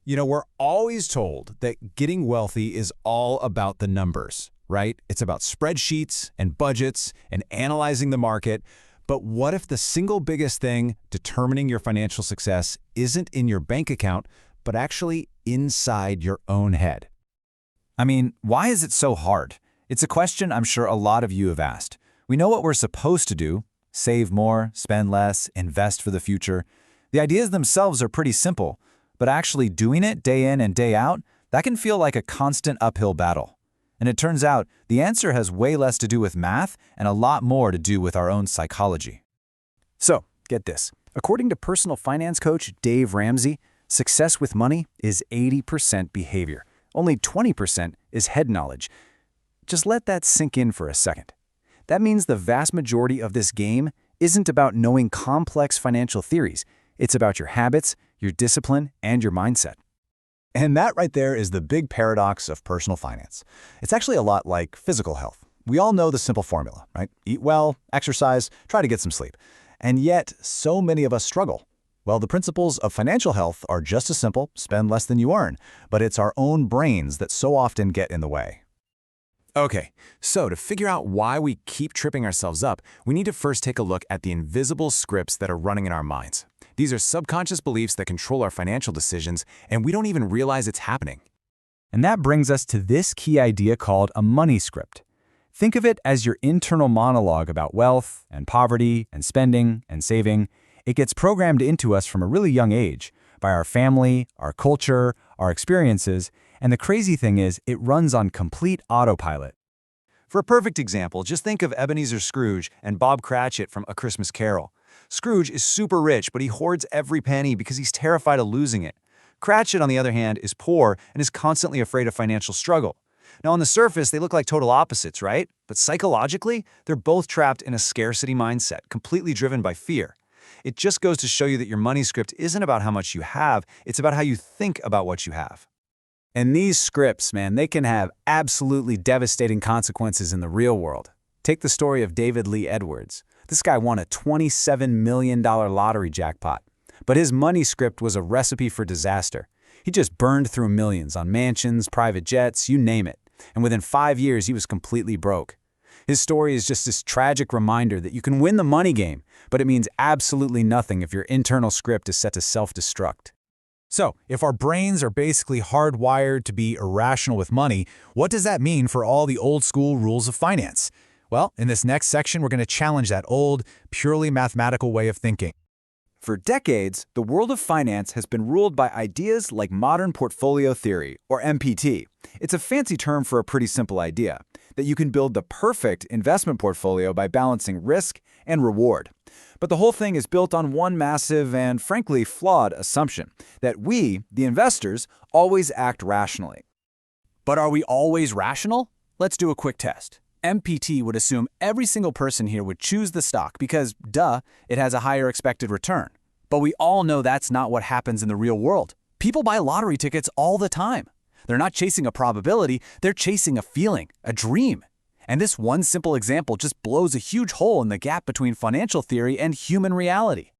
We're always told that getting wealthy is all about the numbers, right? It's about spreadsheets and budgets and analyzing the market. But what if the single biggest thing determining your financial success isn't in your bank account, but actually inside your own head? I mean, why is it so hard? It's a question I'm sure a lot of you have asked. We know what we're supposed to do: save more, spend less, invest for the future. The ideas themselves are pretty simple, but actually doing it day in and day out, that can feel like a constant uphill battle. And it turns out the answer has way less to do with math and a lot more to do with our own psychology. So, get this. According to personal finance coach Dave Ramsey, success with money is 80% behavior. Only 20% is head knowledge. Just let that sink in for a second. That means the vast majority of this game isn't about knowing complex financial theories. It's about your habits, your discipline, and your mindset. And that right there is the big paradox of personal finance. It's actually a lot like physical health. We all know the simple formula, right? Eat well, exercise, try to get some sleep. And yet, so many of us struggle. Well, the principles of financial health are just as simple: spend less than you earn. But it's our own brains that so often get in the way. Okay, so to figure out why we keep tripping ourselves up, we need to first take a look at the invisible scripts that are running in our minds. These are subconscious beliefs that control our financial decisions, and we don't even realize it's happening. And that brings us to this key idea called a money script. Think of it as your internal monologue about wealth and poverty and spending and saving. It gets programmed into us from a really young age by our family, our culture, our experiences, and the crazy thing is it runs on complete autopilot. For a perfect example, just think of Ebenezer Scrooge and Bob Cratchit from A Christmas Carol. Scrooge is super rich, but he hoards every penny because he's terrified of losing it. Cratchit, on the other hand, is poor and is constantly afraid of financial struggle. Now, on the surface, they look like total opposites, right? But psychologically, they're both trapped in a scarcity mindset, completely driven by fear. It just goes to show you that your money script isn't about how much you have, it's about how you think about what you have. And these scripts, man, they can have absolutely devastating consequences in the real world. Take the story of David Lee Edwards. This guy won a $27 million lottery jackpot. But his money script was a recipe for disaster. He just burned through millions on mansions, private jets, you name it. And within 5 years, he was completely broke. His story is just this tragic reminder that you can win the money game, but it means absolutely nothing if your internal script is set to self-destruct. So, if our brains are basically hardwired to be irrational with money, what does that mean for all the old-school rules of finance? Well, in this next section, we're going to challenge that old, purely mathematical way of thinking. For decades, the world of finance has been ruled by ideas like modern portfolio theory, or MPT. It's a fancy term for a pretty simple idea, that you can build the perfect investment portfolio by balancing risk and reward. But the whole thing is built on one massive and, frankly, flawed assumption, that we, the investors, always act rationally. But are we always rational? Let's do a quick test. MPT would assume every single person here would choose the stock because, duh, it has a higher expected return. But we all know that's not what happens in the real world. People buy lottery tickets all the time. They're not chasing a probability, they're chasing a feeling, a dream. And this one simple example just blows a huge hole in the gap between financial theory and human reality.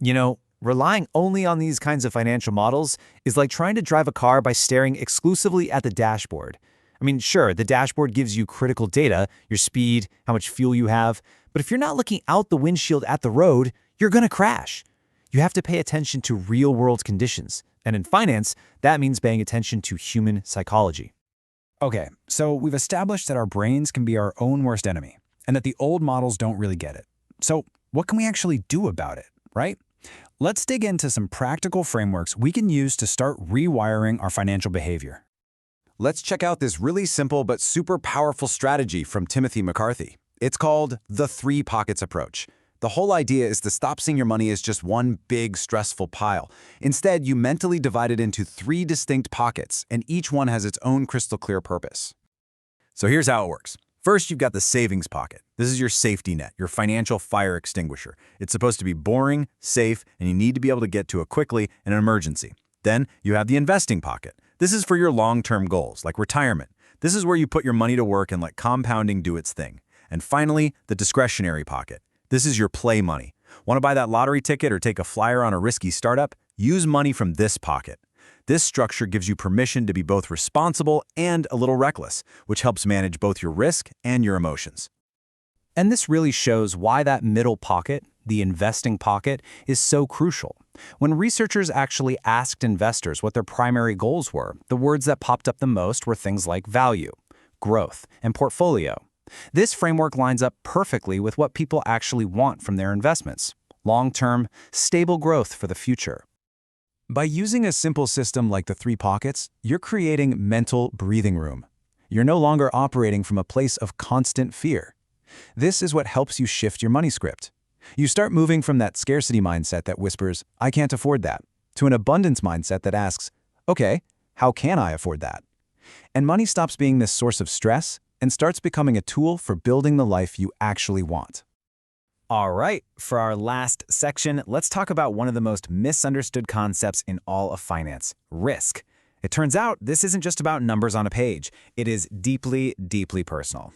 You know, relying only on these kinds of financial models is like trying to drive a car by staring exclusively at the dashboard. I mean, sure, the dashboard gives you critical data, your speed, how much fuel you have, but if you're not looking out the windshield at the road, you're going to crash. You have to pay attention to real-world conditions. And in finance, that means paying attention to human psychology. Okay, so we've established that our brains can be our own worst enemy, and that the old models don't really get it. So what can we actually do about it, right? Let's dig into some practical frameworks we can use to start rewiring our financial behavior. Let's check out this really simple but super powerful strategy from Timothy McCarthy. It's called the 3 pockets approach. The whole idea is to stop seeing your money as just one big, stressful pile. Instead, you mentally divide it into 3 distinct pockets, and each one has its own crystal clear purpose. So here's how it works. First, you've got the savings pocket. This is your safety net, your financial fire extinguisher. It's supposed to be boring, safe, and you need to be able to get to it quickly in an emergency. Then you have the investing pocket. This is for your long-term goals, like retirement. This is where you put your money to work and let compounding do its thing. And finally, the discretionary pocket. This is your play money. Want to buy that lottery ticket or take a flyer on a risky startup? Use money from this pocket. This structure gives you permission to be both responsible and a little reckless, which helps manage both your risk and your emotions. And this really shows why that middle pocket, the investing pocket, is so crucial. When researchers actually asked investors what their primary goals were, the words that popped up the most were things like value, growth, and portfolio. This framework lines up perfectly with what people actually want from their investments: long-term, stable growth for the future. By using a simple system like the 3 pockets, you're creating mental breathing room. You're no longer operating from a place of constant fear. This is what helps you shift your money script. You start moving from that scarcity mindset that whispers, "I can't afford that," to an abundance mindset that asks, "Okay, how can I afford that?" And money stops being this source of stress and starts becoming a tool for building the life you actually want. All right, for our last section, let's talk about one of the most misunderstood concepts in all of finance: risk. It turns out this isn't just about numbers on a page. It is deeply, deeply personal.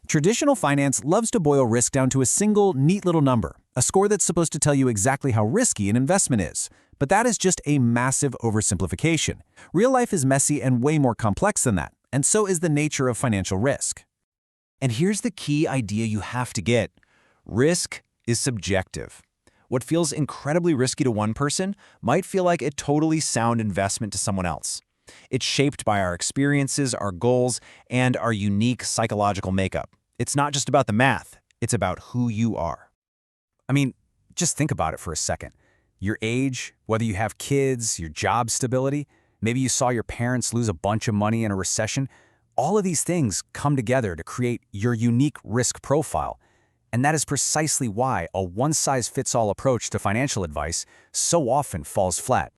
Traditional finance loves to boil risk down to a single, neat little number, a score that's supposed to tell you exactly how risky an investment is. But that is just a massive oversimplification. Real life is messy and way more complex than that, and so is the nature of financial risk. And here's the key idea you have to get. Risk is subjective. What feels incredibly risky to one person might feel like a totally sound investment to someone else. It's shaped by our experiences, our goals, and our unique psychological makeup. It's not just about the math, it's about who you are. I mean, just think about it for a second. Your age, whether you have kids, your job stability, maybe you saw your parents lose a bunch of money in a recession, all of these things come together to create your unique risk profile. And that is precisely why a one-size-fits-all approach to financial advice so often falls flat.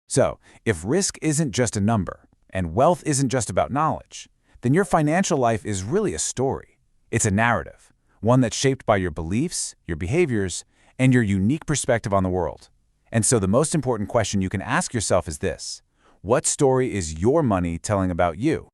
So, if risk isn't just a number, and wealth isn't just about knowledge, then your financial life is really a story. It's a narrative, one that's shaped by your beliefs, your behaviors, and your unique perspective on the world. And so the most important question you can ask yourself is this: what story is your money telling about you?